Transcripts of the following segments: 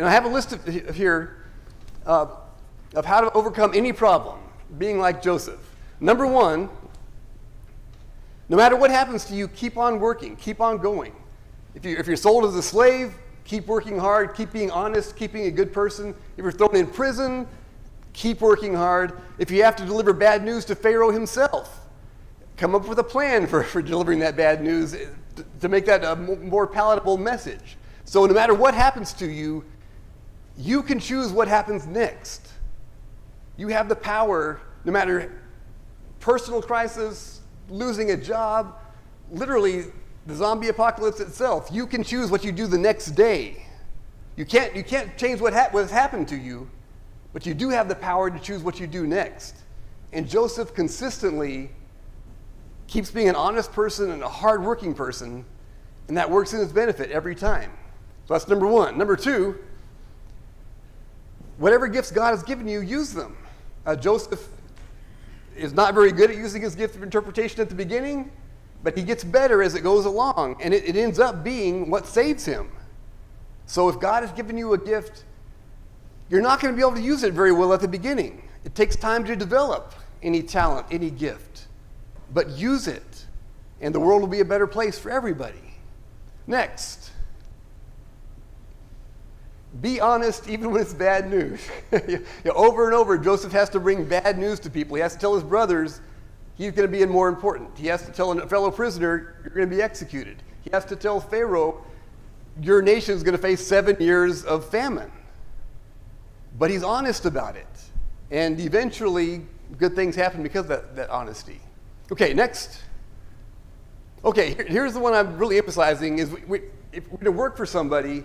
And I have a list here of how to overcome any problem, being like Joseph. Number one, no matter what happens to you, keep on working, keep on going. If you're sold as a slave, keep working hard, keep being honest, keep being a good person. If you're thrown in prison, keep working hard. If you have to deliver bad news to Pharaoh himself, come up with a plan for delivering that bad news to make that a more palatable message. So no matter what happens to you, you can choose what happens next. You have the power, no matter personal crisis, losing a job, literally the zombie apocalypse itself. You can choose what you do the next day. You can't change what has happened to you, but you do have the power to choose what you do next. And Joseph consistently keeps being an honest person and a hardworking person, and that works in his benefit every time. So that's number one. Number two, whatever gifts God has given you, use them. Joseph is not very good at using his gift of interpretation at the beginning, but he gets better as it goes along, and it ends up being what saves him. So if God has given you a gift, you're not going to be able to use it very well at the beginning. It takes time to develop any talent, any gift, but use it, and the world will be a better place for everybody. Next, be honest even when it's bad news. Over and over, Joseph has to bring bad news to people. He has to tell his brothers he's going to be more important. He has to tell a fellow prisoner, you're going to be executed. He has to tell Pharaoh, your nation is going to face 7 years of famine. But he's honest about it. And eventually, good things happen because of that honesty. Okay, next. Okay, here's the one I'm really emphasizing is if we're going to work for somebody,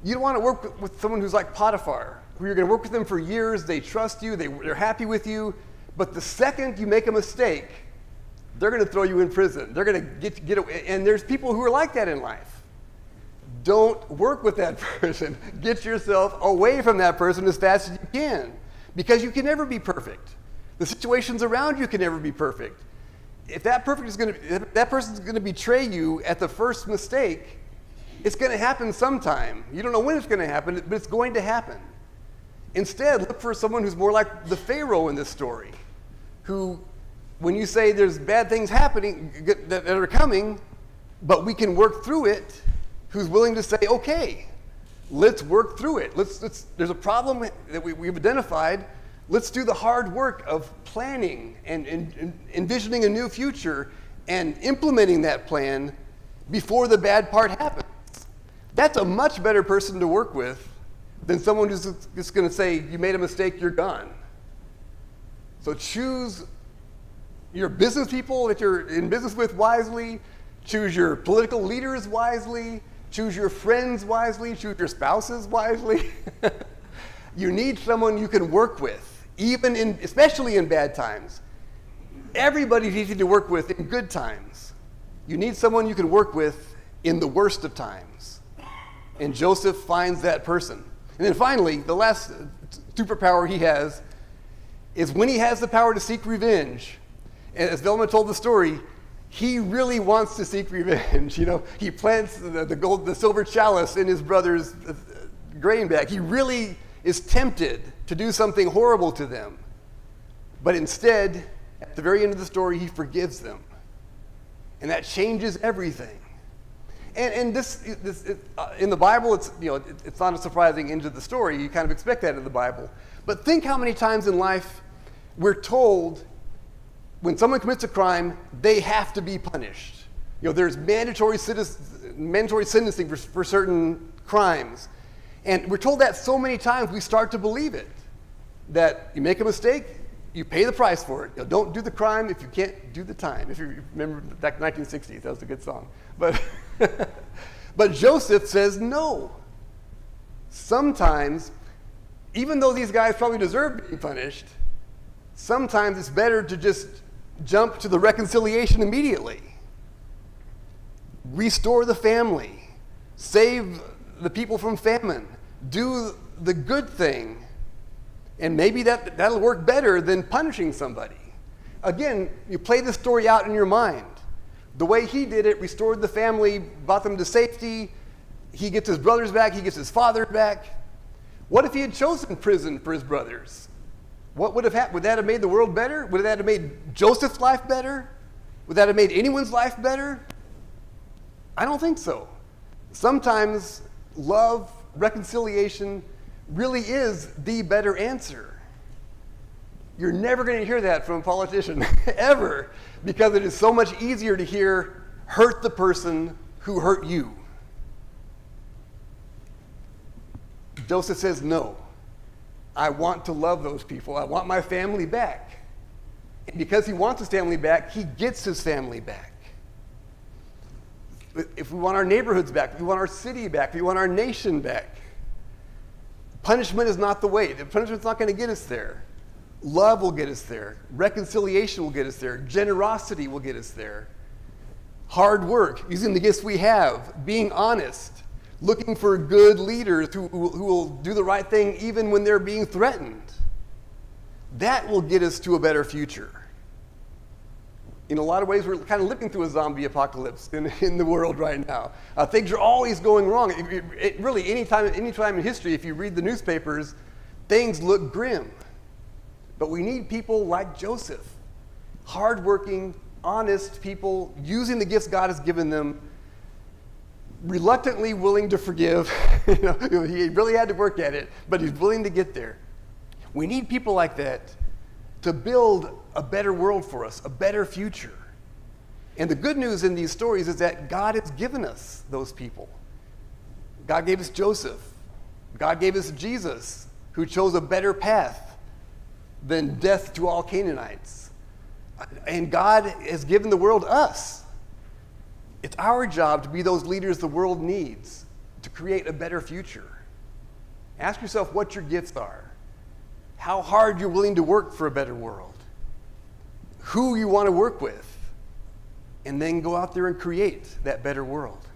you don't want to work with someone who's like Potiphar, who you're going to work with them for years, they trust you, they're happy with you, but the second you make a mistake, they're going to throw you in prison. They're going to get away. And there's people who are like that in life. Don't work with that person. Get yourself away from that person as fast as you can, because you can never be perfect. The situations around you can never be perfect. If that person's going to betray you at the first mistake, it's going to happen sometime. You don't know when it's going to happen, but it's going to happen. Instead, look for someone who's more like the Pharaoh in this story, who, when you say there's bad things happening that are coming, but we can work through it, who's willing to say, okay, let's work through it. There's a problem that we've identified. Let's do the hard work of planning and envisioning a new future and implementing that plan before the bad part happens. That's a much better person to work with than someone who's just going to say, you made a mistake, you're gone. So choose your business people that you're in business with wisely, choose your political leaders wisely, choose your friends wisely, choose your spouses wisely. You need someone you can work with, especially in bad times. Everybody's easy to work with in good times. You need someone you can work with in the worst of times. And Joseph finds that person. And then finally, the last superpower he has is when he has the power to seek revenge. And as Velma told the story, he really wants to seek revenge. He plants the silver chalice in his brother's grain bag. He really is tempted to do something horrible to them. But instead, at the very end of the story, he forgives them. And that changes everything. And this in the Bible, it's not a surprising end to the story. You kind of expect that in the Bible. But think how many times in life we're told when someone commits a crime, they have to be punished. There's mandatory sentencing for certain crimes. And we're told that so many times we start to believe it. That you make a mistake, you pay the price for it. Don't do the crime if you can't do the time. If you remember back in the 1960s, that was a good song. But Joseph says no. Sometimes, even though these guys probably deserve being punished, sometimes it's better to just jump to the reconciliation immediately. Restore the family. Save the people from famine. Do the good thing. And maybe that'll work better than punishing somebody. Again, you play the story out in your mind. The way he did it restored the family, brought them to safety. He gets his brothers back, he gets his father back. What if he had chosen prison for his brothers? What would have happened? Would that have made the world better? Would that have made Joseph's life better? Would that have made anyone's life better? I don't think so. Sometimes love, reconciliation really is the better answer. You're never going to hear that from a politician, ever, because it is so much easier to hear, hurt the person who hurt you. Joseph says, no, I want to love those people. I want my family back. And because he wants his family back, he gets his family back. If we want our neighborhoods back, if we want our city back, if we want our nation back, punishment is not the way. The punishment's not going to get us there. Love will get us there. Reconciliation will get us there. Generosity will get us there. Hard work, using the gifts we have, being honest, looking for good leaders who will do the right thing even when they're being threatened. That will get us to a better future. In a lot of ways, we're kind of living through a zombie apocalypse in the world right now. Things are always going wrong. Really, any time in history, if you read the newspapers, things look grim. But we need people like Joseph, hardworking, honest people, using the gifts God has given them, reluctantly willing to forgive. He really had to work at it, but he's willing to get there. We need people like that to build a better world for us, a better future. And the good news in these stories is that God has given us those people. God gave us Joseph. God gave us Jesus, who chose a better path than death to all Canaanites. And God has given the world us. It's our job to be those leaders the world needs to create a better future. Ask yourself what your gifts are, how hard you're willing to work for a better world, who you want to work with, and then go out there and create that better world.